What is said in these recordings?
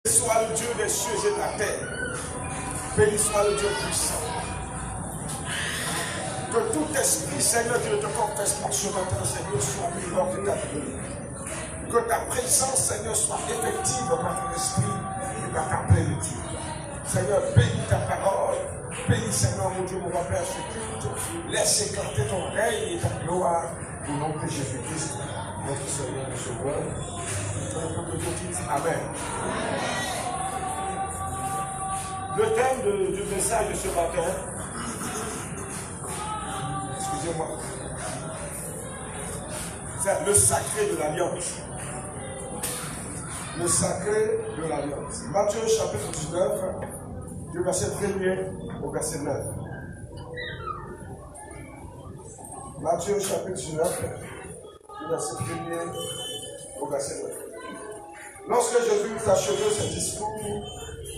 soit le Dieu des cieux et de la terre. Béni soit le Dieu puissant. Que tout esprit, Seigneur, qui ne te confesse pas ce matin, Seigneur, soit mis hors de ta vie. Que ta présence, Seigneur, soit effective dans ton esprit et dans ta plénitude. Seigneur, bénis ta parole. Bénis, Seigneur, mon Dieu, mon Père, ce culte. Laisse éclater ton règne et ta gloire au nom de Jésus-Christ, notre Seigneur et Sauveur. Amen. Le thème du message de ce matin, excusez-moi, c'est le sacré de l'Alliance. Le sacré de l'Alliance. Matthieu chapitre 19, du verset 1er au verset 9. Matthieu chapitre 19, du verset 1er au verset 9. Lorsque Jésus eut achevé ses discours,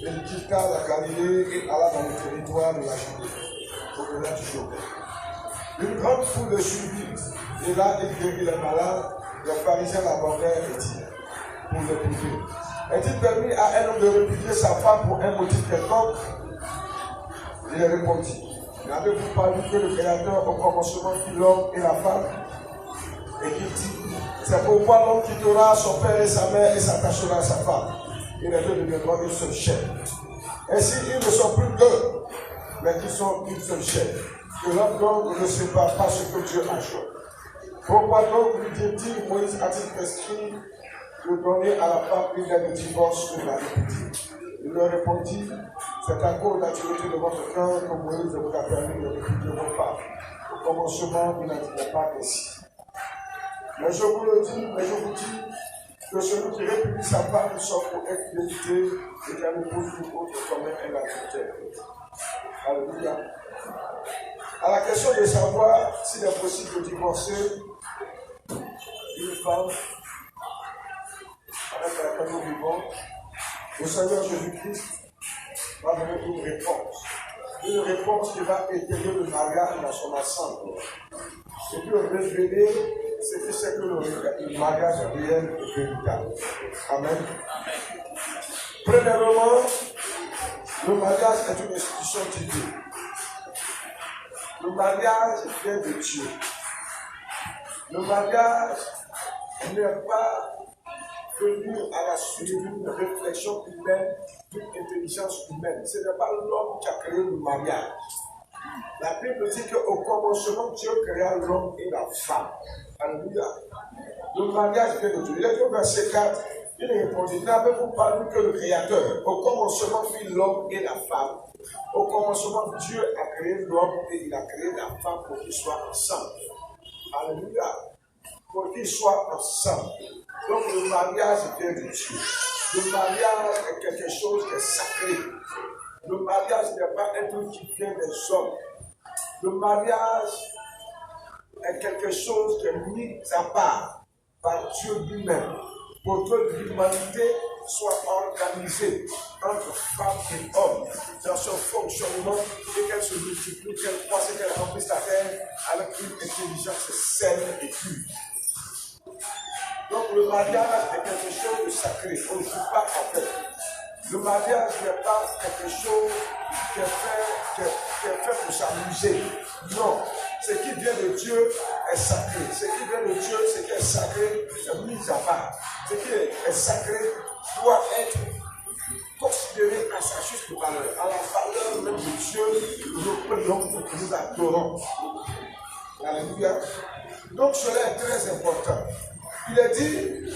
il quitta la Galilée et alla dans le territoire de la Judée, au-delà du Jourdain. Une grande foule le suivit, et là il guérit les malades. Les pharisiens l'abordèrent et dirent, pour le priver, est-il permis à un homme de répudier sa femme pour un motif quelconque? Il répondit, n'avez-vous pas lu que le Créateur au commencement fit l'homme et la femme? Et qu'il dit, c'est pourquoi l'homme quittera son père et sa mère et s'attachera à sa femme. Et les deux deviendront une seule chair. Ainsi, ils ne sont plus deux, mais qu'ils sont une seule chair. Que l'homme donc ne sépare pas ce que Dieu a choisi. Pourquoi donc lui dit-il, Moïse a-t-il prescrit de donner à la femme une lettre de divorce pour la répudier? Il leur répondit, c'est à cause de la dureté de votre cœur que Moïse vous a permis de répudier vos femmes. Au commencement, il n'en disait pas ainsi. Mais je vous dis que celui qui répudie sa femme sauf pour infidélité et qu'elle épouse une autre comme un adultère. Alléluia. À la question de savoir s'il est possible de divorcer une femme avec laquelle nous vivons, le Seigneur Jésus-Christ va donner une réponse. Une réponse qui va étayer le mariage dans son ensemble. Et puis révéler ce que c'est que le mariage réel et véritable. Amen. Premièrement, le mariage est une institution divine. Le mariage vient de Dieu. Le mariage n'est pas venu à la suite d'une réflexion humaine, d'une intelligence humaine. Ce n'est pas l'homme qui a créé le mariage. La Bible dit qu'au commencement, Dieu créa l'homme et la femme. Alléluia. Le mariage vient de Dieu. Il est au verset 4, il répondit, n'avez-vous pas lu que le Créateur, au commencement, fit l'homme et la femme? Au commencement, Dieu a créé l'homme et il a créé la femme pour qu'ils soient ensemble. Alléluia. Pour qu'ils soient ensemble. Donc le mariage vient de Dieu. Le mariage est quelque chose qui est sacré. Le mariage n'est pas un truc qui vient des hommes. Le mariage est quelque chose qui est mis à part par Dieu lui-même pour que l'humanité soit organisée entre femmes et hommes dans son fonctionnement et qu'elle se multiplie, qu'elle croisse et qu'elle remplisse la terre avec une intelligence saine et pure. Donc le mariage est quelque chose de sacré. On ne joue pas avec. Le mariage n'est pas quelque chose qui est fait pour s'amuser. Non. Ce qui vient de Dieu est sacré. Ce qui vient de Dieu, ce qui est sacré, est mis à part. Ce qui est sacré doit être considéré à sa juste valeur, à la valeur même de Dieu, nous prions et que nous adorons. Alléluia. Donc cela est très important. Il a dit,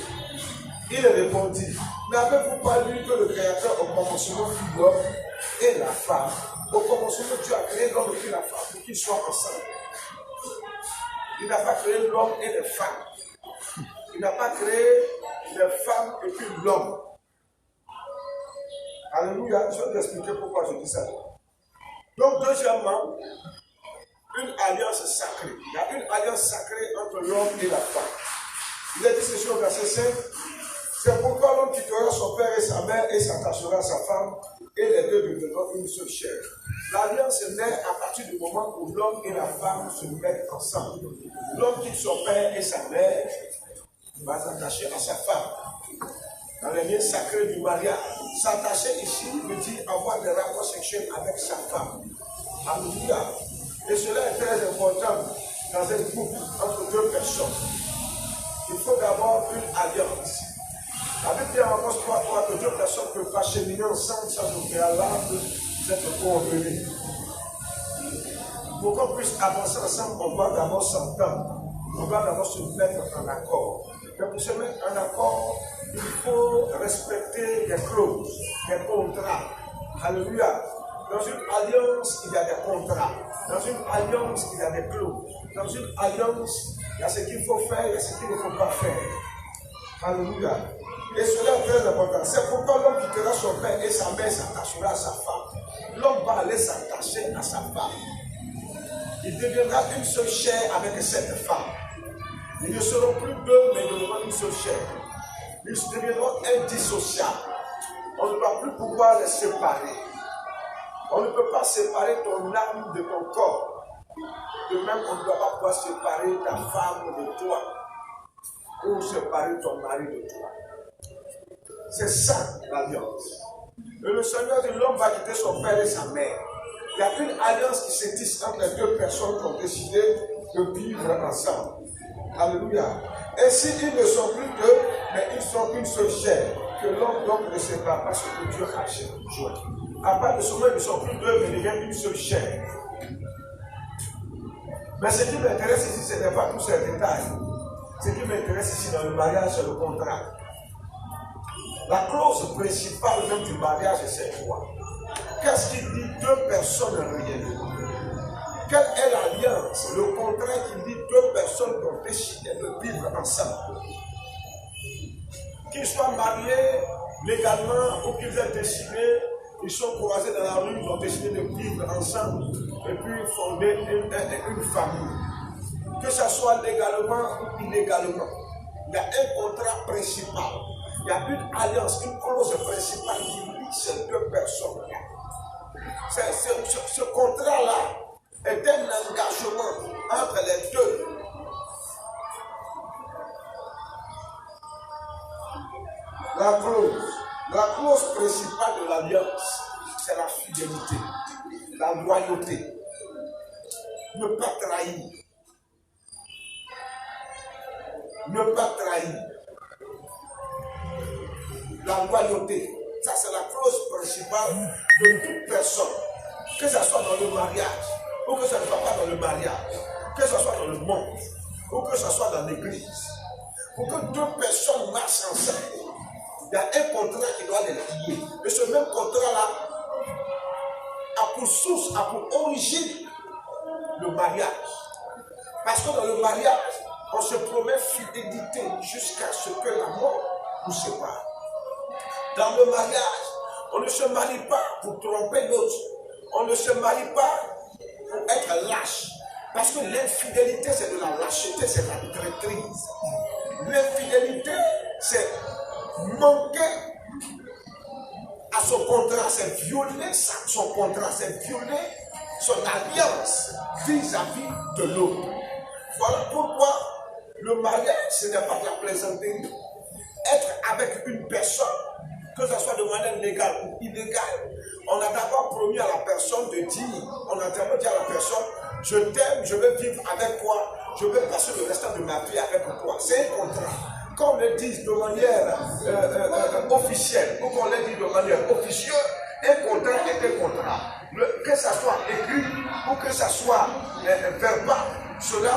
il répondit, n'avez-vous pas lu que le Créateur au commencement fit l'homme et la femme? Au commencement, Dieu a créé l'homme et la femme pour qu'ils soient ensemble. Il n'a pas créé l'homme et les femmes. Il n'a pas créé les femmes et puis l'homme. Alléluia. Je vais vous expliquer pourquoi je dis ça. Donc, deuxièmement, une alliance sacrée. Il y a une alliance sacrée entre l'homme et la femme. Il a dit ceci au verset 5. C'est pourquoi l'homme quittera son père et sa mère et s'attachera à sa femme, et les deux deviendront une seule chair. L'alliance naît à partir du moment où l'homme et la femme se mettent ensemble. L'homme quitte son père et sa mère va s'attacher à sa femme. Dans les liens sacrés du mariage. S'attacher ici veut dire avoir des rapports sexuels avec sa femme. Alléluia. Et cela est très important dans un couple entre deux personnes. Il faut d'abord une alliance. La Bible dit en Amos 3 que deux personnes ne peuvent pas cheminer ensemble sans au préalable s'être convenus. Pour qu'on puisse avancer ensemble, on doit d'abord s'entendre. On doit d'abord se mettre en accord. Mais pour se mettre en accord, il faut respecter des clauses, des contrats. Alléluia. Dans une alliance, il y a des contrats. Dans une alliance, il y a des clauses. Dans une alliance, il y a ce qu'il faut faire, il y a ce qu'il ne faut pas faire. Alléluia. Et cela est très important. C'est pourquoi l'homme quittera son père et sa mère s'attachera à sa femme. L'homme va aller s'attacher à sa femme. Il deviendra une seule chair avec cette femme. Ils ne seront plus deux, mais ils deviendront une seule chair. Ils deviendront indissociables. On ne va plus pouvoir les séparer. On ne peut pas séparer ton âme de ton corps. De même, on ne doit pas pouvoir séparer ta femme de toi. Ou séparer ton mari de toi. C'est ça l'alliance. Et le Seigneur dit l'homme va quitter son père et sa mère. Il y a une alliance qui se tisse entre les deux personnes qui ont décidé de vivre ensemble. Alléluia. Et s'ils ne sont plus deux, mais ils sont une seule chair, que l'homme donc ne sépare pas ce que Dieu a joint. À part de ce moment, ils ne sont plus deux, mais ils deviennent une seule chair. Mais ce qui m'intéresse ici, ce n'est pas tous ces détails. Ce qui m'intéresse ici dans le mariage, c'est le contrat. La clause principale même du mariage, c'est quoi? Qu'est-ce qui dit deux personnes réellement? Quelle est l'alliance, le contrat qui dit deux personnes qui ont décidé de vivre ensemble? Qu'ils soient mariés légalement ou qu'ils aient décidé, ils sont croisés dans la rue, ils ont décidé de vivre ensemble et puis fonder une famille. Que ce soit légalement ou illégalement, il y a un contrat principal. Il y a une alliance, une clause principale qui lie ces deux personnes-là. Ce contrat-là est un engagement entre les deux. La clause principale de l'alliance, c'est la fidélité, la loyauté, ne pas trahir. Ne pas trahir. La loyauté, ça c'est la clause principale de toute personne, que ce soit dans le mariage, ou que ce ne soit pas dans le mariage, que ce soit dans le monde, ou que ce soit dans l'église. Pour que deux personnes marchent ensemble, il y a un contrat qui doit les lier. Et ce même contrat-là a pour source, a pour origine le mariage. Parce que dans le mariage, on se promet fidélité jusqu'à ce que la mort nous sépare. Dans le mariage, on ne se marie pas pour tromper l'autre. On ne se marie pas pour être lâche. Parce que l'infidélité, c'est de la lâcheté, c'est de la traîtrise. L'infidélité, c'est manquer à son contrat, c'est violer son contrat, c'est violer son alliance vis-à-vis de l'autre. Voilà pourquoi le mariage, ce n'est pas de la plaisanterie. Être avec une personne, que ce soit de manière légale ou illégale, on a d'abord promis à la personne de dire, on a d'abord dit à la personne, je t'aime, je veux vivre avec toi, je veux passer le restant de ma vie avec toi. C'est un contrat. Qu'on le dise de manière officielle ou qu'on le dise de manière officieuse, un contrat est un contrat. Que ça soit écrit ou que ça soit verbal, cela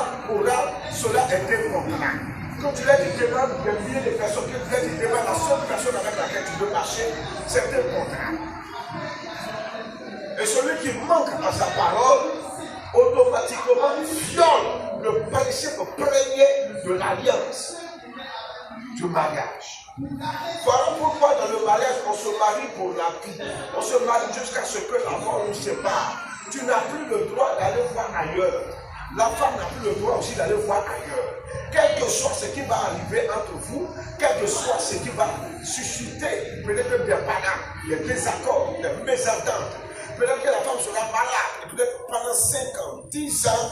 est un contrat. Quand tu l'as dit devant des milliers de personnes, que tu l'as dit devant la seule personne avec laquelle tu veux marcher, c'est un contrat. Et celui qui manque à sa parole, automatiquement viole le principe premier de l'alliance du mariage. Voilà pourquoi dans le mariage, on se marie pour la vie. On se marie jusqu'à ce que la mort nous sépare. Tu n'as plus le droit d'aller voir ailleurs. La femme n'a plus le droit aussi d'aller voir ailleurs. Quel que soit ce qui va arriver entre vous, quel que soit ce qui va susciter peut-être des bananes, des désaccords, des mésententes. Peut-être que la femme sera malade, et peut-être pendant 5 ans, 10 ans,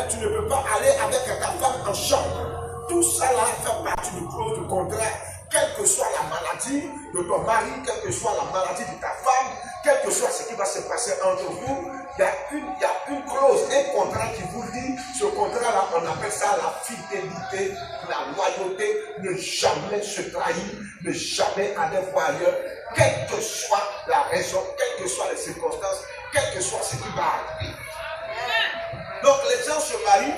tu ne peux pas aller avec ta femme en chambre. Tout ça là fait partie du clause du contrat quelle que soit la maladie de ton mari, quelle que soit la maladie de ta femme, quel que soit ce qui va se passer entre vous, il y a une clause, un contrat qui vous dit, ce contrat-là, on appelle ça la fidélité, la loyauté, ne jamais se trahir, ne jamais aller voir ailleurs, quelle que soit la raison, quelles que soient les circonstances, quel que soit ce qui va arriver. Donc les gens se marient,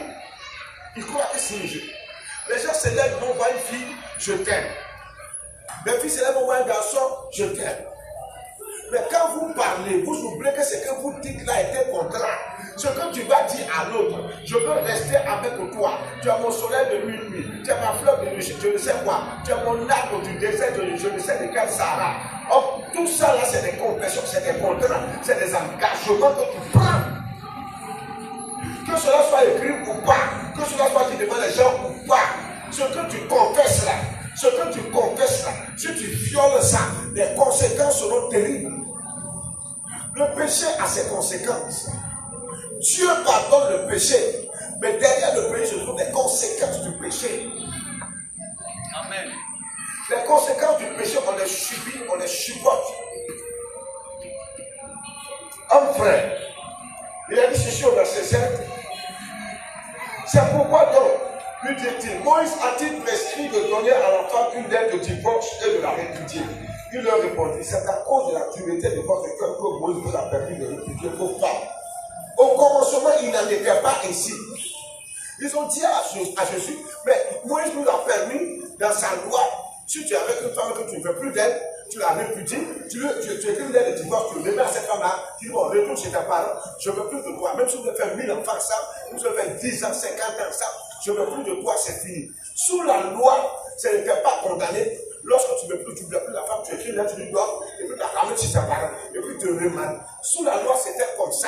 ils croient que c'est un jeu. Les gens se lèvent, vont voir une fille, je t'aime. Les filles se lèvent, vont voir un garçon, je t'aime. Mais quand vous parlez, vous oubliez que ce que vous dites là est un contrat. Ce que tu vas dire à l'autre, je veux rester avec toi. Tu es mon soleil de minuit, tu es ma fleur de nuit, je ne sais quoi. Tu es mon arbre du désert, je ne sais de quel Sahara. Or, tout ça là, c'est des confessions, c'est des contrats, c'est des engagements que tu prends. Que cela soit écrit ou pas, que cela soit dit devant les gens ou pas, ce que tu confesses là, si tu violes ça, les conséquences seront terribles. Le péché a ses conséquences. Dieu pardonne le péché, mais derrière le péché se trouvent des conséquences du péché. Amen. Les conséquences du péché, on les subit, on les supporte. Un frère, il a dit ceci au verset 7. C'est pourquoi donc, lui dit-il, Moïse a-t-il prescrit de donner à la femme une lettre de divorce et de la répudier? Il leur répondit, c'est à cause de la dureté de votre cœur que Moïse vous a permis de répudier vos femmes. Au commencement, il n'en était pas ainsi. Ils ont dit à Jésus, mais Moïse nous a permis, dans sa loi, si tu es avec une femme que tu ne veux plus d'elle, tu la répudies, tu écris une lettre de divorce, tu le remets à cette femme-là, tu dis, bon, retourne chez tes parents, je ne veux plus de toi. Même si vous devez faire 1000 enfants ça, vous devez faire 10 ans, 50 ans ça, je ne veux plus de toi, c'est fini. Sous la loi, ça ne fait pas condamner. Lorsque tu ne veux plus la femme, tu écris une lettre, tu lui dois, et puis tu la ramènes chez tes parents, et puis tu te remaries. Sous la loi, c'était comme ça.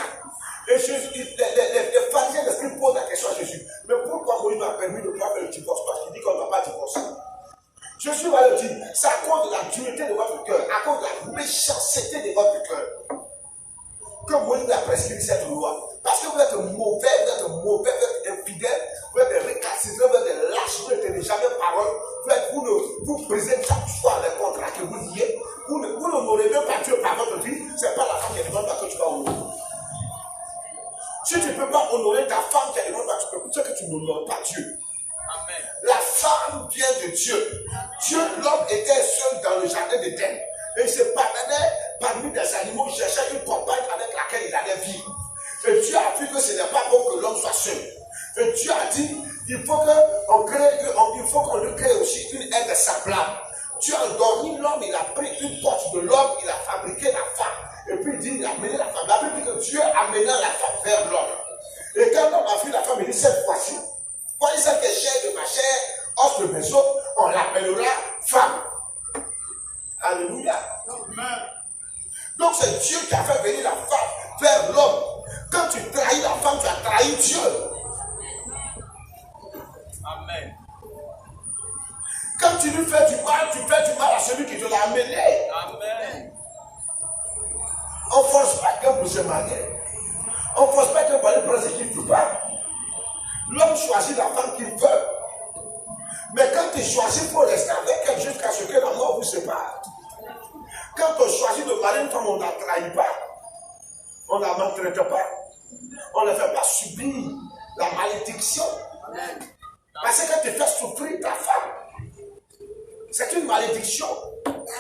Et Jésus, les pharisiens d'esprit posent la question à Jésus, mais pourquoi Moïse m'a permis de faire le divorce? Parce qu'il dit qu'on ne va pas divorcer. Jésus va le dire, c'est à cause de la dureté de votre cœur, à cause de la méchanceté de votre cœur, que Moïse a prescrit cette loi. Parce que vous êtes mauvais, vous êtes infidèles, vous êtes des récalcitrants, vous êtes des lâches, vous ne tenez jamais parole, vous brisez chaque fois les contrats que vous liez, vous n'honorez même pas Dieu par votre vie, ce n'est pas la femme qui demande pas que tu vas honorer. Si tu ne peux pas honorer ta femme qui demande pas, c'est que tu n'honores pas Dieu. Amen. La femme vient de Dieu. L'homme était seul dans le jardin d'Éden. Et il se promenait parmi des animaux, il cherchait une compagne avec laquelle il allait vivre. Et Dieu a vu que ce n'est pas bon que l'homme soit seul. Et Dieu a dit, il faut qu'on lui crée aussi une aide semblable. Dieu a endormi l'homme, il a pris une porte de l'homme, il a fabriqué la femme. Et puis il dit, il a amené la femme. La Bible dit que Dieu amena la femme vers l'homme. Et quand l'homme a vu la femme, il dit, cette fois-ci, voyez celle qui est chair de ma chair, os de mes os, on l'appellera femme. Alléluia. Donc c'est Dieu qui a fait venir la femme vers l'homme. Quand tu trahis la femme, tu as trahi Dieu. Amen. Quand tu lui fais du mal, tu fais du mal à celui qui te l'a amené. Amen. On ne force pas quelqu'un pour se marier. On ne force pas quelqu'un pour aller prendre ce qu'il ne veut pas. L'homme choisit la femme qu'il veut. Mais quand tu choisis, il faut rester avec elle jusqu'à ce que la mort vous sépare. Quand on choisit de marier une femme, on ne la trahit pas. On ne la maltraite pas. On ne fait pas subir la malédiction. Parce que tu fais souffrir ta femme. C'est une malédiction.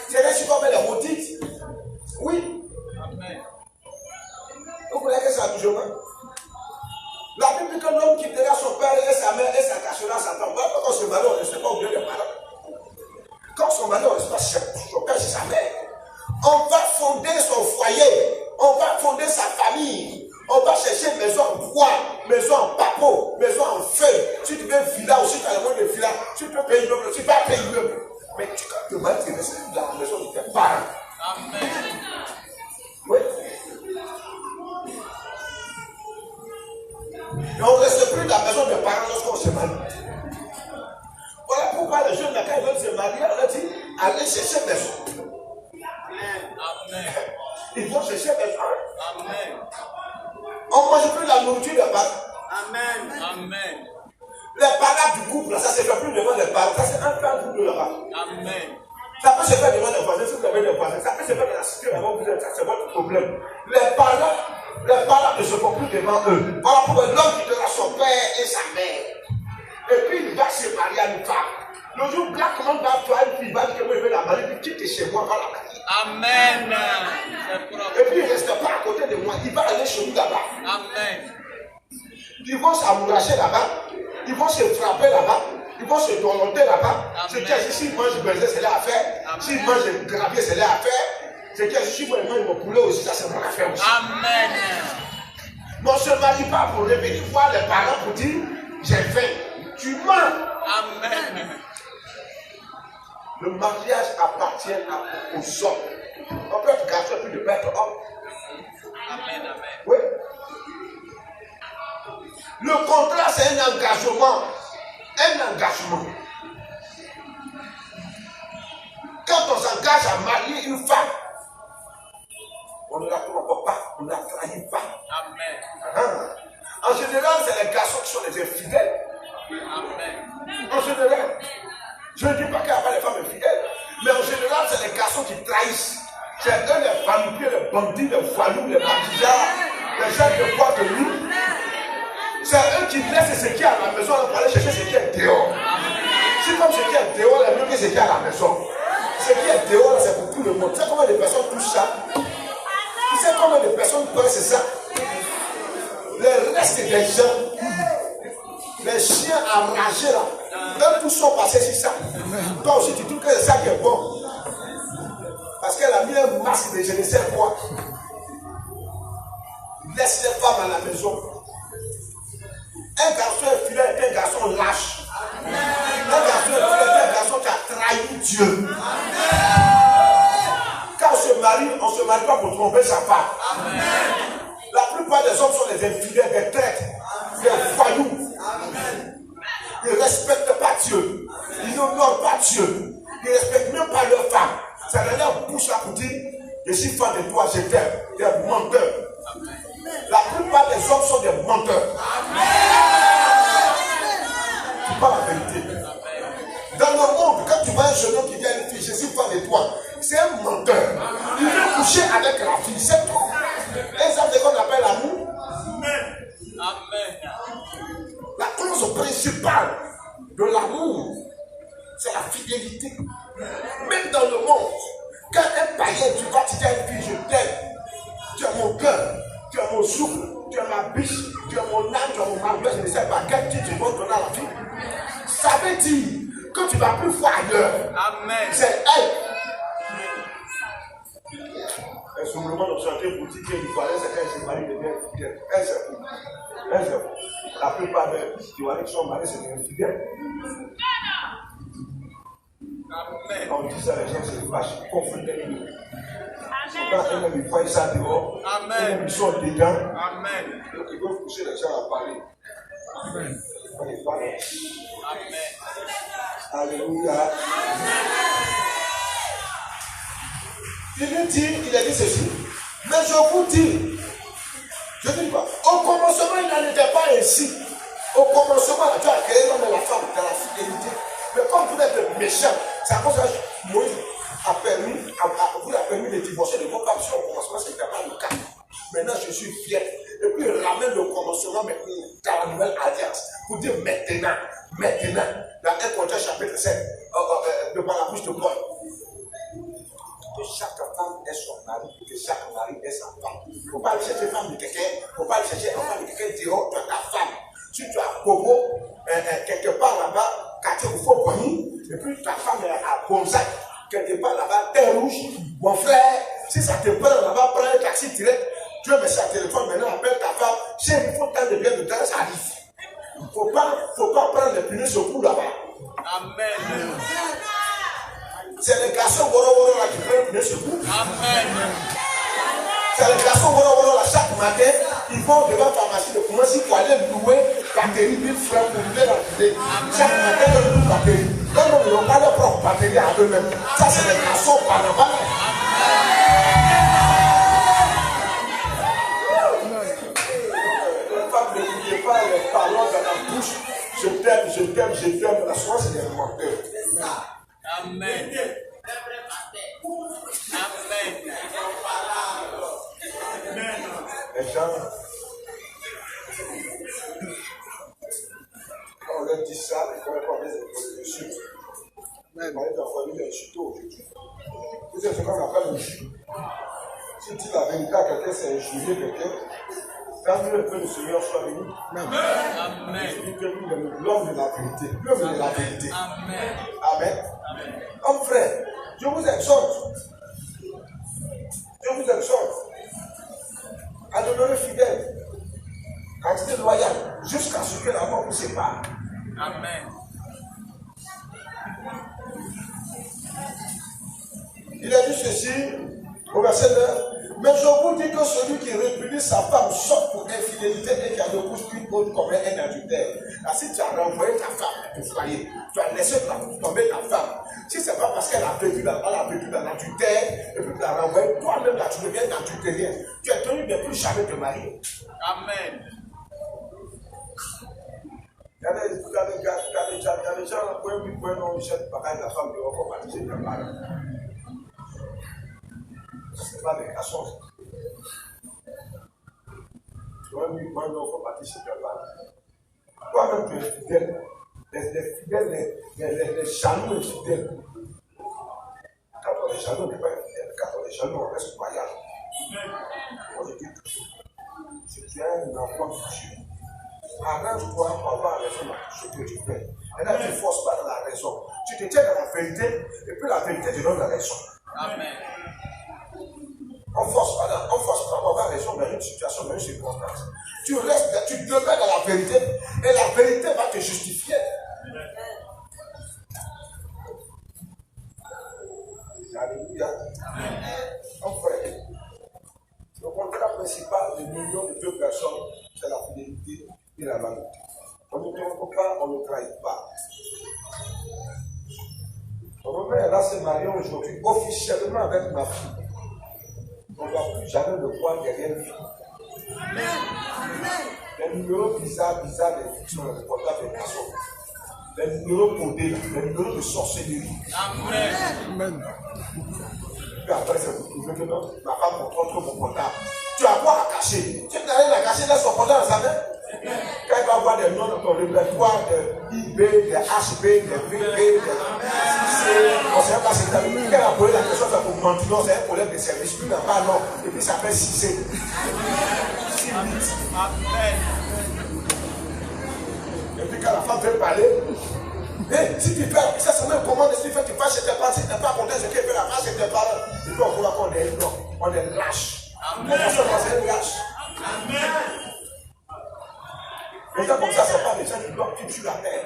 C'est ainsi qu'on met les maudites. Oui. Amen. Vous voulez que ça bouge mal? La Bible dit que l'homme quittera son père et sa mère et s'attachera à sa femme. Quand on se marie, on ne sait pas oublier les parents. Quand on se marie, on ne sait pas son père et sa mère. On va fonder son foyer. On va fonder sa famille. On va chercher maison en bois, maison en papeau, maison en feuilles. Si tu veux villa aussi, tu as le monde de villa. Tu peux payer immeuble, tu vas payer immeuble. Mais tu te maries, tu restes dans la maison de tes parents. Amen. Oui. Et on ne reste plus dans la maison des parents lorsqu'on se marie. Voilà pourquoi les jeunes, quand ils veulent se marier, on leur dit, allez chercher maison. Amen. Ils vont chercher maison. Amen. On ne mange plus la nourriture des parents. Amen. Amen. Les parents du couple, ça ne se fait plus devant les parents. Ça, c'est un cas de là-bas. Amen. Ça peut se faire devant les voisins, si vous avez des voisins. Ça peut se faire dans la cité avant vous êtes. Ça, c'est votre problème. Les parents ne se font plus devant eux. Voilà pourquoi l'homme quittera son père et sa mère. Et puis il va se marier à une femme. Le jour où Black Man va faire une fille, il va dire que moi je vais la marier, puis quitte chez moi, va la marier. Amen. Et puis il ne reste pas à côté de moi, il va aller chez nous là-bas. Amen. Ils vont s'amouracher là-bas, ils vont se frapper là-bas, ils vont se donner là-bas. Ce qui est ici, moi je baiser, c'est là à faire. S'ils mangent gravier, c'est là à faire. Ce qui est ici, moi je mange mon poulet aussi, ça c'est mon affaire aussi. Amen. Mais on ne se marie pas pour revenir voir les parents pour dire j'ai faim. Tu mens. Amen. Le mariage appartient aux hommes. On peut être garçon puis de être homme. Amen. Amen. Oui. Le contrat, c'est un engagement. Un engagement. Quand on s'engage à marier une femme, on ne la trompe pas, on ne la trahit pas. Amen. En général, c'est les garçons qui sont les infidèles. Amen. En général, je ne dis pas qu'il n'y a pas les femmes infidèles, mais en général, c'est les garçons qui trahissent. C'est eux les vampires, les bandits, les voyous, les maquillards, les gens de boîte de nuit. C'est eux qui laissent ce qui est à la maison pour aller chercher ce qui est dehors. C'est comme ce qui est dehors est mieux que ce qui est à la maison. Ce qui est dehors, c'est pour tout le monde. Tu sais combien de personnes touchent ça? Tu sais combien de personnes connaissent ça? Le reste des gens, les chiens enragés là, eux tous sont passés sur ça. Toi aussi, tu trouves que c'est ça qui est bon. Parce qu'elle a mis un masque de je ne sais quoi. Laisse les femmes à la maison. Un garçon est fidèle est un garçon lâche. Un garçon est fidèle est un garçon qui a trahi Dieu. Quand on se marie pas pour tromper sa femme. La plupart des hommes sont des infidèles, des traîtres, des voyous. Ils ne respectent pas Dieu. Ils n'honorent pas Dieu. Ils ne respectent même pas leur femme. Ça leur bouche là pour dire je suis fan de toi, je t'aime. Des menteurs. La plupart des hommes sont des menteurs. C'est pas la vérité. Dans le monde, quand tu vois un jeune homme qui vient à une fille, je suis fan de toi, c'est un menteur. Il veut coucher avec la fille, c'est tout. Et ça, c'est ce qu'on appelle l'amour. Amen. La cause principale de l'amour, c'est la fidélité. Même dans le monde, quand un païen, tu vas te dire à une fille, je t'aime, tu es mon cœur, tu es mon souffle, tu es ma biche, tu es mon âme, tu es mon malheur, je ne sais pas quel titre tu vas donner à la fille. Ça veut dire que tu ne vas plus voir ailleurs. Amen. C'est elle. Elle se moment de chanter pour dire que l'Ivoirien, c'est quand se marie devient fidèle. Elle, c'est fou. Elle, c'est fou. La plupart des Ivoiriens qui sont mariés, c'est des infidèles. Amen. Quand on dit ça, les gens se fâchent, confondent. Quand ils voient ça dehors, ils sont dedans. Amen. Donc ils doivent pousser les gens à parler. Amen. On est pas là. Amen. Alléluia. Il a dit ceci. Mais je vous dis quoi? Au commencement, il n'en était pas ainsi. Au commencement, tu as créé l'homme et la femme dans la fidélité. Mais comme vous êtes méchants, c'est à cause que Moïse vous a permis de divorcer de vos femmes. Au commencement, ce n'était pas le cas. Maintenant, je suis fier. Et puis, il ramène le commencement dans la nouvelle alliance. Pour dire maintenant, dans 1 Corinthiens chapitre 7, devant la bouche de Paul. Que chaque femme ait son mari, que chaque mari ait sa femme. Il ne faut pas aller chercher femme de quelqu'un, il ne faut pas aller chercher un femme de quelqu'un, dire oh, tu as ta femme. Si tu as Bobo, quelque part là-bas, quartier où il faut Bonny, et puis ta femme est à Bonzac, quelque part là-bas, terre rouge, mon frère, si ça te prend là-bas, prends un taxi direct, tu veux mettre un téléphone, maintenant appelle ta femme, chérie, il faut tant de bien de temps, ça arrive. Il ne faut pas prendre les pneus sur coup là-bas. Amen. C'est les garçons Woro là qui prennent pneus sur coup. Amen. C'est les garçons Woro là chaque matin, ils vont devant la pharmacie de commencer pour aller louer batterie 1000 francs pour rouler la télé. Chaque matin, ils louent batterie. Non, ils n'ont pas leur propre batterie à eux-mêmes. Ça, c'est les garçons par là-bas. Les femmes n'écoutez pas les paroles dans la bouche. Je t'aime, je t'aime. La soirée, c'est des menteurs. Amen. Les gens, quand on leur dit ça, ils ne connaissent pas les insultes. On est dans la famille d'insulter aujourd'hui. Vous savez ce qu'on appelle une chute. Si tu dis la vérité à quelqu'un, c'est injurier quelqu'un. Quand mieux que le Seigneur soit venu, l'homme de la vérité. L'homme de la vérité. Amen. Amen. Comme frère, je vous exhorte. Je vous exhorte à demeurer fidèle, à rester loyal, jusqu'à ce que la mort vous sépare. Amen. Il a dit ceci au verset 9. Mais je vous dis que celui qui répudie sa femme sauf pour infidélité et qui a ne pousse qu'une autre commet un adultère. Là, si tu as renvoyé ta femme du foyer, tu as laissé tomber ta femme. Si ce n'est pas parce qu'elle a vécu dans l'adultère et puis tu l'as renvoyé, toi-même là, tu deviens adultérien. Tu es tenu de plus jamais te marier. Amen. Il y a des gens qui ont jette la femme de l'enfant pour partir de la mari. Ce n'est pas des garçons. Tu vois, lui, moi, non, faut partir chez ta mari. Toi-même, tu es fidèle. Les fidèles, les jaloux et fidèles. Quand on est jaloux, on n'est pas fidèle. Quand on est jaloux, on reste loyal. Moi, je dis toujours, si tu as un enfant de Dieu, arrange-toi pour avoir raison dans ce que tu fais. Et là, tu ne forces pas dans la raison. Tu te tiens dans la vérité, et puis la vérité te donne la raison. Amen. On ne force pas pour avoir raison dans une situation, dans une circonstance. Tu restes, tu demeures dans la vérité, et la vérité va te justifier. Alléluia. Enfin, le contrat principal de l'union de deux personnes, c'est la fidélité et la vanité. On ne trompe pas, on ne trahit pas. Mon mère, là, s'est mariée aujourd'hui officiellement avec ma fille. On ne va plus jamais le voir derrière lui. Les numéros bizarres des filles sur le portable des personnes. Les numéros codés, les numéros de sorcellerie. Amen. Puis après, c'est pour trouver que non, ma femme contrôle trop mon portable. Tu as quoi à cacher? Tu n'as rien à cacher, laisse son portable dans sa main. Quand il va avoir des noms dans ton répertoire de IB, de HB, de VB, de CC, on ne sait pas si tu as vu. Quand elle a posé la question, c'est pour mentir, non, c'est un problème de service. Lui n'a pas non. Et puis ça fait 6C. Amen. Et puis quand la femme veut parler, hey, si tu fais, ça c'est même comment si tu fais, tu vas chez tes parents, si tu n'es pas content, c'est qu'il fait la face chez tes parents. Et puis on voit qu'on est non, on est lâche. On est lâche. Les gens comme ça, ce n'est pas des gens qui doivent vivre sur la terre.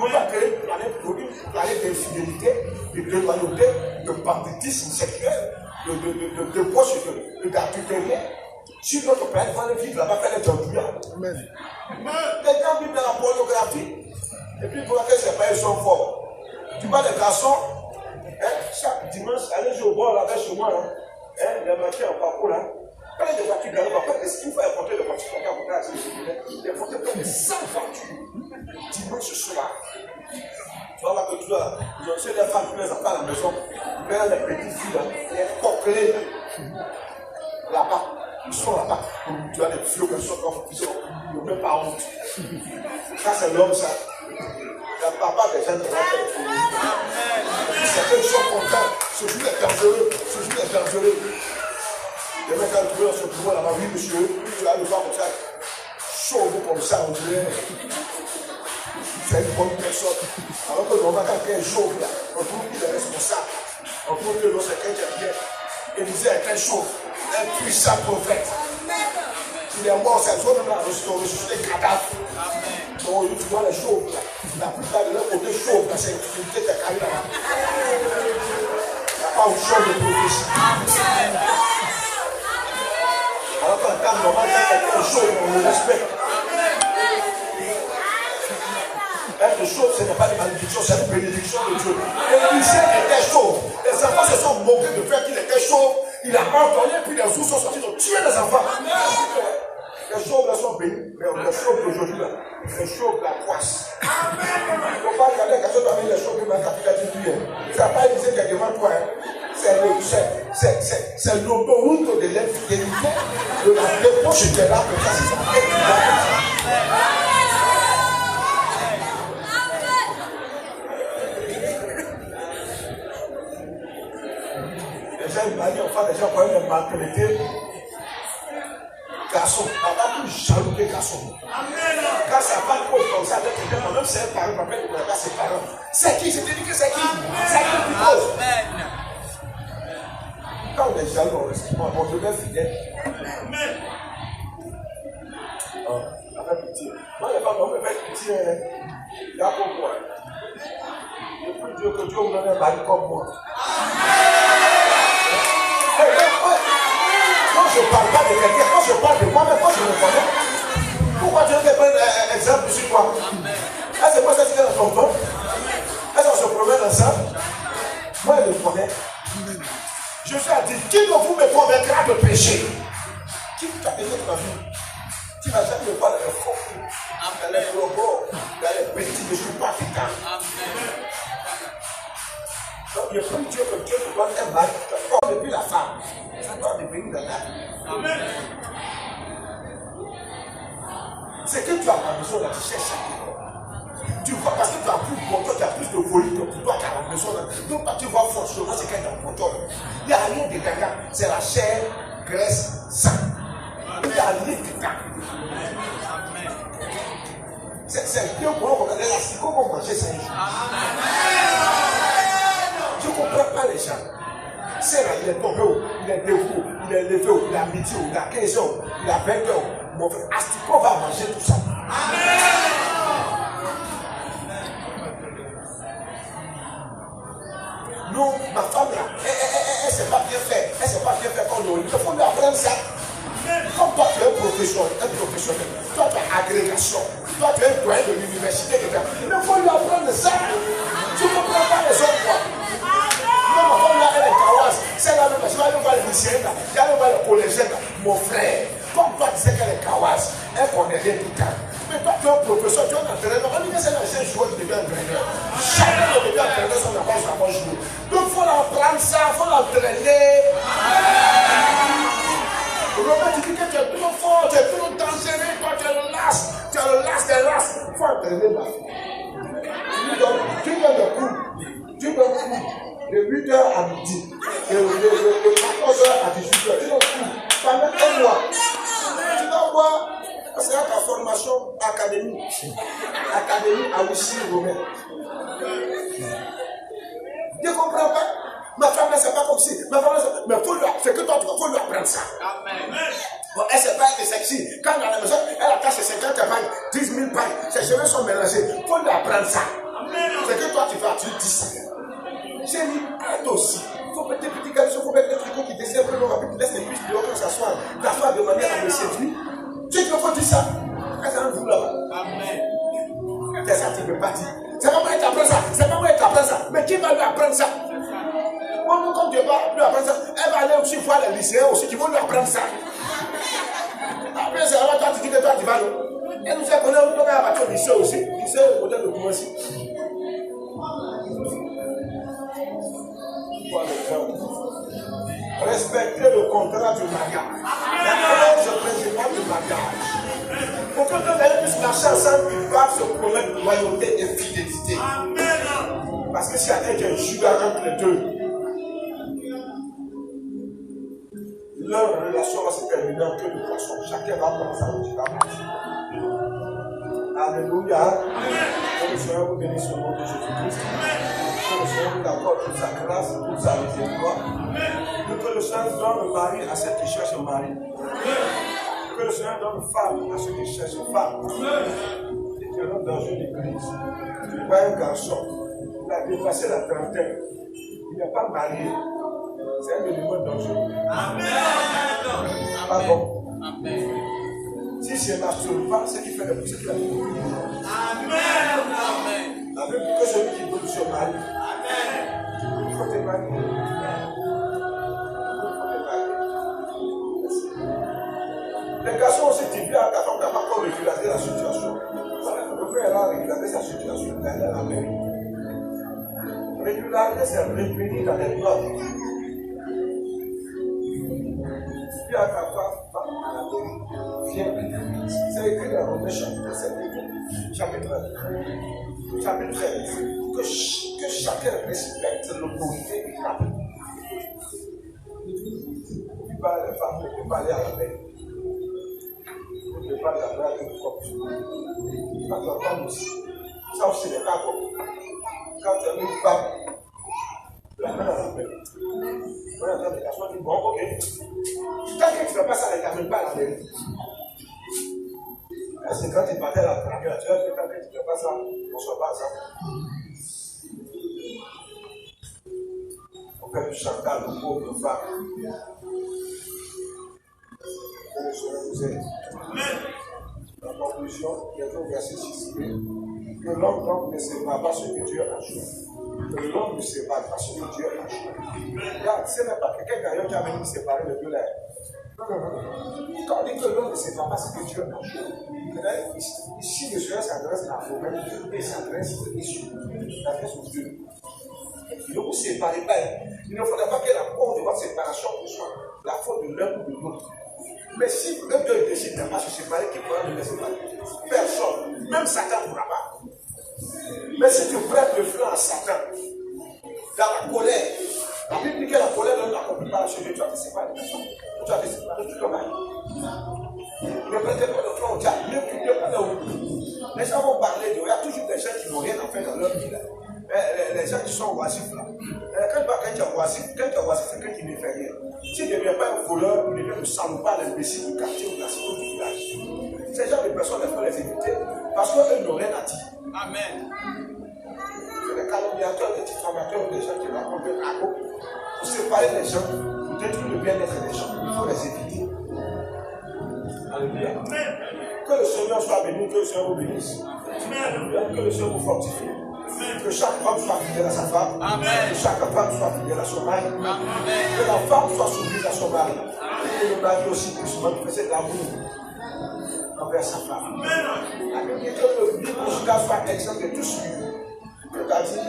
On va créer une planète d'infidélité, de déloyauté, de banditisme sexuel, de poche, d'adultère. Si notre planète va vivre là-bas, faire des endurants. Les gens vivent dans la pornographie. Et puis pour laquelle c'est pas ils sont forts. Tu vois les garçons, chaque dimanche, allez jouer au bord là-bas chez moi, les machins en parcours là. Quand il y a des voitures dans le parcours, est-ce qu'il faut importer les voitures pour qu'on a les voitures comme des 100 voitures. Dimanche soir. Tu vas voir que tu as des femmes qui les enfants à la maison, vers les petites filles là, les coquelets là-bas. Ils sont là-bas. Tu as des filles qui sont comme ils n'ont même pas honte. Ça c'est l'homme ça. Le papa des gens qui vont faire certains sont contents. Ce jour est dangereux. Ce jour est dangereux. Les mecs qui ont ce pouvoir là-bas, oui monsieur, tu as le voir comme ça. Chaud comme ça, on dirait. C'est une bonne personne. Alors que normalement, quand quelqu'un est chaud, on trouve qu'il est responsable. On trouve que l'autre c'est quelqu'un qui est bien. Élisée est très chaud. Un puissant prophète. Il est mort, c'est toi-même là, ressuscité des cadavres. Donc, tu vois les chauves là. La plupart de leur côté chauve, c'est une tête de carrière là. Il n'y a pas une chose de prophétie. Alors qu'en temps normal, quand quelqu'un est chauve, on le respecte. Être chauve, ce n'est pas une malédiction, c'est une bénédiction de Dieu. Élisée était chauve. Les enfants se sont moqués de faire qu'il était chauve. Il a entendu, puis les ours sont sortis, ils ont tué les enfants. Les chauves là sont bénis, mais les chauves d'aujourd'hui là, les chauves la poisse. Il ne faut pas regarder les garçons parmi les chauves qui m'ont capitalisé. Ça n'a pas dit qu'il y a devant toi. C'est l'autoroute de l'infidélité, de la débauche de là que ça c'est ça. Les gens imaginent enfin les gens quand même les maltraités. Garçon, papa plus jaloux que garçon. Quand ça va cause comme ça, même si un parent m'appelle de pas ses parents. C'est qui? Je te dis que c'est qui? C'est qui qui cause? Quand on est jaloux, on devient fidèle. Avec pitié. Moi, les femmes, on me fait pitié. Il y a pourquoi. Je prie Dieu que Dieu vous donne un mari comme moi. Quand je ne parle pas de quelqu'un, quand je parle de moi-même, quand je me connais, pourquoi Dieu ne prend un exemple sur toi? Est-ce que moi, c'est ce qu'il y a dans ton corps? Est-ce qu'on se promène ensemble? Moi, je le connais. Je suis à dire, qui de vous me convaincra de pécher? Qui t'a aidé dans ma vie? Tu n'as jamais le pas de faux. Dans les robots, dans les petits, je ne suis pas africain. Donc, je prie Dieu que Dieu te donne un mari, comme depuis la femme. Ça doit devenir de là. Amen. C'est que tu as la maison là, tu cherches ça. Tu vois, parce que tu as plus bon, toi, tu as plus de volume que toi qui as la maison là. Donc, quand tu vois forcément, c'est qu'elle est en contrôle. Il n'y a rien de gaga, c'est la chair, graisse, sang. Il n'y a rien de gaga. C'est bien pour nous regarder la si comment manger 5 jours. Je ne comprends pas les gens. C'est là, il est tombé, il est debout, il est levé, il a midi, il a 15 heures, il a 20 heures. Mon frère, Asticot va manger tout ça. Nous, ma femme là, elle ne sait pas bien faire. Elle ne sait pas bien faire comme nous. Il faut lui apprendre ça. Comme toi, tu es un professionnel. Toi, tu as agrégation. Toi, tu es un doyen de l'université. Il faut lui apprendre ça. Tu ne comprends pas les autres, quoi. Non, ma femme là, elle est kawas. C'est la même chose. Je vais aller voir les lycéens là. Je vais aller voir les collégiens là. Mon frère, comme toi, tu sais qu'elle est kawas. Elle connaît rien tout le temps. Mais toi, tu es un professeur, tu es un entraîneur. On dit que c'est un ancien joueur qui devient entraîneur. Chacun ne devient entraîneur sans avoir jamais joué. Donc, il faut l'apprendre ça, il faut l'entraîner. Robert, tu dis que tu es plus fort, tu es plus dangereux, toi, tu es le last. Tu es le last des last. Il faut entraîner ma fille. Tu donnes le coup. Tu donnes le coup. De 8h à midi. De 14h à 18h. Tu donnes le coup. Pendant un mois. Tu dois voir. C'est ta formation académique. Académie à Wissi Romain. Tu ne comprends pas? Ma femme, c'est pas comme si. Ma femme, mais c'est que toi, il faut lui apprendre ça. Amen. Bon, elle ne sait pas être sexy. Quand elle est à la maison, elle attache ses 50 pailles, 10 000 pailles. Ses cheveux sont mélangés. Il faut lui apprendre ça. C'est que toi, tu vas, tu dis ça. J'ai dit, arrête aussi. Il faut mettre des petits garçons, il faut mettre des trucs qui dessinent un peu long, rapide, tu laisses les cuisses dehors quand ça soit. Ta femme de manière à me séduire. Tu ne peux pas dire ça. Quand ça vous là-bas. Amen. C'est ça, tu ne peux pas dire. C'est pas moi qui t'apprends ça. C'est pas moi qui t'apprends ça. Mais qui va lui apprendre ça? Moi, quand Dieu va lui apprendre ça, elle va aller aussi voir les lycéens aussi qui vont lui apprendre ça. Après, c'est là, toi, tu dis que toi, tu vas là. Elle nous a connu, on a battu au lycée aussi. Lycée, au modèle de Koumassi. Respectez le contrat du mariage. La je principale du mariage. Pour que deux amis puissent marcher ensemble, ils doivent se promettre loyauté et fidélité. Parce que s'il y a un qui est juge entre les deux, leur relation va se terminer en queue de poisson. Chacun va prendre sa route, il va partir. Alléluia. Que le Seigneur vous bénisse au nom de Jésus-Christ. Que le Seigneur vous accorde toute sa grâce, toute sa miséricorde. Que le Seigneur donne le mari à ceux qui cherchent le mari. Que le Seigneur donne femme à ceux qui cherchent une femme. Et tu es dans une église. Tu vois un garçon, il a dépassé la trentaine. Il n'est pas marié. C'est un élément dangereux. Amen. Pas bon. Amen. Si c'est masturbe pas, c'est qui fait le plus, c'est qui a le plus. Amen. Amen. La Bible dit que celui qui donne son mari. Amen. Il faut te marier. Les garçons aussi, tu viens ont régularisé la situation. Le père a régularisé sa situation. Il est dans la mairie. Régulariser, c'est revenir dans les normes. Si à ta femme, viens, c'est écrit dans Romains chapitre 13, que chacun respecte l'autorité du cap. Tu parles à la femme, tu peux parler à la mère. Tu peux parler à la mère avec le corps. Quand tu entends aussi, ça aussi n'est pas bon. Quand tu as une femme, la main à la mère. Voilà, la personne dit bon, ok. Tant que tu ne fais pas ça, ne t'amène pas à la mère. C'est quand tu partais à la première, tu vois que quand tu ne fais pas ça, on ne soit pas ça. On fait du chantage aux pauvres femmes. Que le Seigneur vous aide. En conclusion, il y a un verset 6 que l'homme ne sépare pas ce que Dieu a choisi. Que l'homme ne sépare pas ce que Dieu a choisi. Regarde, ce n'est pas quelqu'un d'ailleurs qui a venu séparer les deux là. Non. Quand on dit que l'homme ne sépare pas ce que Dieu a choisi, ici le Seigneur s'adresse à vous-même et s'adresse aux deux. Ne vous séparez pas. Il ne faudrait pas que la cause de votre séparation soit la faute de l'un ou de l'autre. Mais si eux deux décident de ne pas se séparer, qui pourra nous séparer? Personne, même Satan ne pourra pas. Mais si tu prêtes le flanc à Satan, dans la colère, la Bible dit que la colère ne l'accomplit pas chez Dieu, tu vas te séparer. Tu vas te séparer du travail. Ne prêtez pas le flanc au diable, ne coupez pas le haut. Les gens vont parler de. Il y a toujours des gens qui n'ont rien à faire dans leur vie. Les gens qui sont oisifs là. Quand tu es oisif, c'est quelqu'un qui ne fait rien. S'il ne devient pas un voleur, il devient un salopard, l'imbécile du quartier ou de la cité ou du village. Ces gens de personnes, il faut les éviter parce qu'eux n'ont rien à dire. Amen. C'est des calomniateurs, des diffamateurs, des gens qui racontent des ragots. Pour séparer les gens, pour détruire le bien-être des gens, il faut les éviter. Alléluia. Que le Seigneur soit béni, que le Seigneur vous bénisse. Que le Seigneur vous fortifie. Que chaque homme soit fidèle à sa femme. Amen. Que chaque femme soit fidèle à son mari. Amen. Que la femme soit soumise à son mari. Et que le mari aussi puisse manifester de l'amour envers sa femme. La Bible dit que le vie conjugal soit exempt de tout souillure. C'est-à-dire,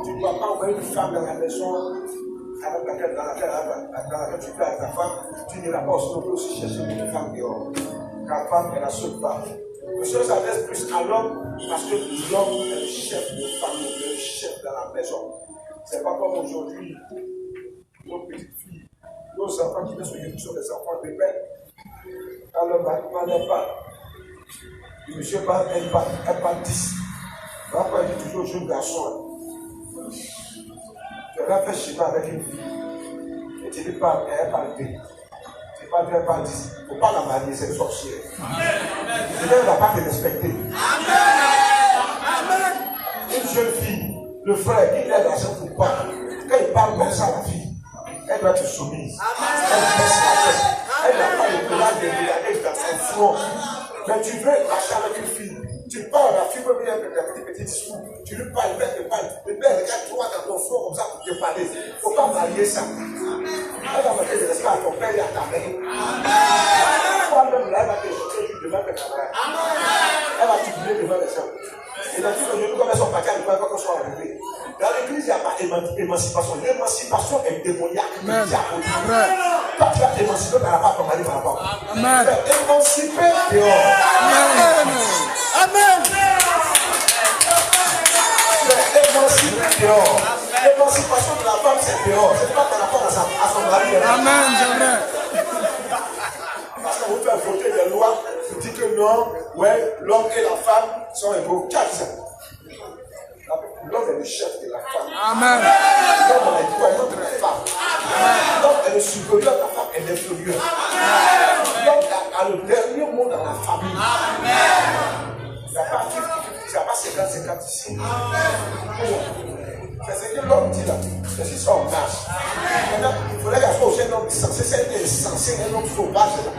tu ne dois pas envoyer une femme dans la maison dans laquelle tu fais avec ta femme. Tu n'iras pas aussi chercher une femme dehors. Ta femme est la seule femme. Le Seigneur s'adresse plus à l'homme parce que l'homme est le chef de famille, le chef de la maison. Ce n'est pas comme aujourd'hui, nos petites filles, nos enfants qui naissent aujourd'hui sont des enfants de paix. Quand le bâtiment n'est pas, le monsieur parle, elle parle 10. Après, il dit toujours au jeune garçon, tu vas faire schéma avec une fille, et tu dis pas, elle parle 2. Tu parles 2, elle parle 10. Il ne faut pas la marier, c'est une sorcière. Elle ne va pas te respecter. Une jeune fille, le frère, qui l'a l'argent pour quoi? Quand il parle comme ça, la fille, elle doit être soumise. Elle baisse la tête. Elle n'a pas le courage de regarder dans son front. Mais tu veux marcher avec une fille. Tu parles, la fille veut venir avec des petits discours. Tu lui parles, le père te parle. Le père regarde toi dans ton front comme ça pour te parler. Il ne faut pas marier ça. Elle va mettre des esclaves à ton père et à ta mère. Toi-même là, elle va te jeter devant tes camarades. Elle va t'oublier devant les gens. Et dans tout le monde, comme elles sont parties, elles ne veulent pas qu'on soit arrivé. Dans l'église, il n'y a pas d'émancipation. L'émancipation est démoniaque. Quand tu vas t'émanciper par rapport à ton mari, par rapport. Amen. Émanciper dehors. Amen. Amen. Émanciper dehors. L'émancipation de la femme, c'est dehors. C'est pas par rapport à son mari. Amen. C'est vrai. Parce que vous faites voter des lois, vous dites que non, ouais, l'homme et la femme sont égaux. L'homme est le chef de la femme. Amen. L'homme est le doyen de la femme. L'homme est le supérieur, la femme est l'inférieur. L'homme a le dernier mot dans la famille. Il n'y a pas 50-50 ici. C'est ce que l'homme dit là. C'est si ça en marche. Maintenant, il faudrait qu'il soit aussi un homme sensé. C'est censé un homme sauvage là.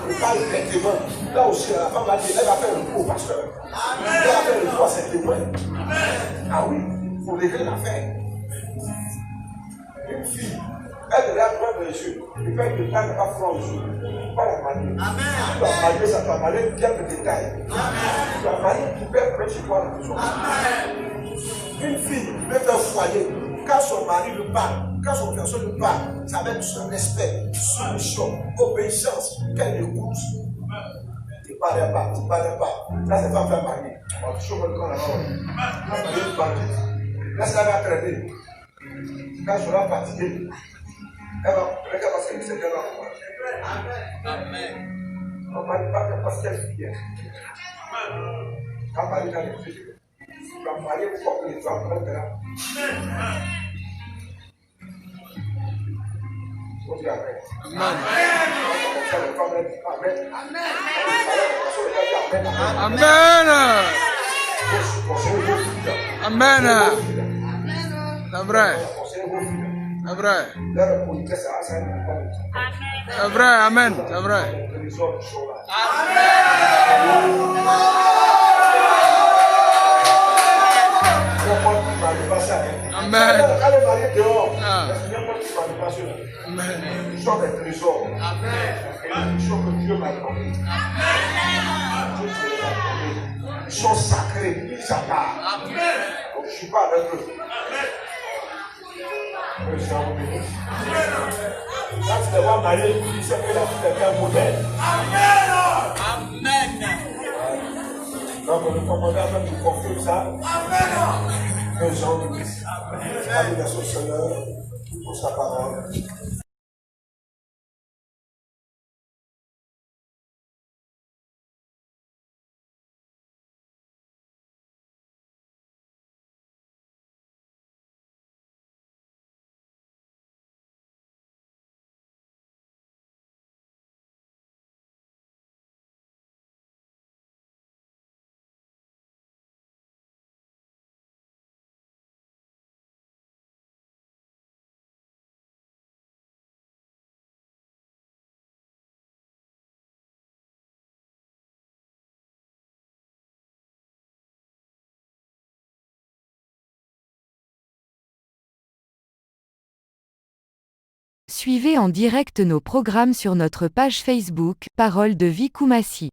Il parle bêtement. Là aussi, la femme va dire, elle va faire le coup au pasteur. Elle va faire le coup à ses témoins. Ah oui, il faut régler l'affaire. Une fille Elle devrait prendre les yeux. Il fait que ta n'est pas franc aux yeux. Pas la manier. Tu dois manier ça, tu dois manier bien le détail. Tu dois manier pour faire près chez toi à la maison. Une fille peut faire foyer. Quand son mari le parle, quand son personne le parle, ça va être son respect, soumission, obéissance, qu'elle écoute. Tu ne parles pas, tu ne parles pas. Là, c'est pas faire marier. On va toujours le camp là-bas. Là, marier une bandite. Là, ça va traîner. Quand je serai fatigué, elle va se laisser faire la Amen. on ne parle pas de parce qu'elle vient. Quand Marie dans les filles, tu vas marier pour que les gens prennent de là. On dit Amen. Amen. Amen. C'est vrai. C'est vrai. C'est vrai. Amen. C'est vrai. Amen. Amen. Ils sont des trésors. Ils sont que Dieu m'a donné. Ils sont sacrés, mis à part. Je ne suis pas avec eux. Quand tu te vois marier, tu sais que la fille est un modèle. Amen. Donc le commandant même nous confirme ça. Que Jean nous dise. Amen. Merci au Seigneur pour sa parole. Suivez en direct nos programmes sur notre page Facebook, Parole de vie Koumassi.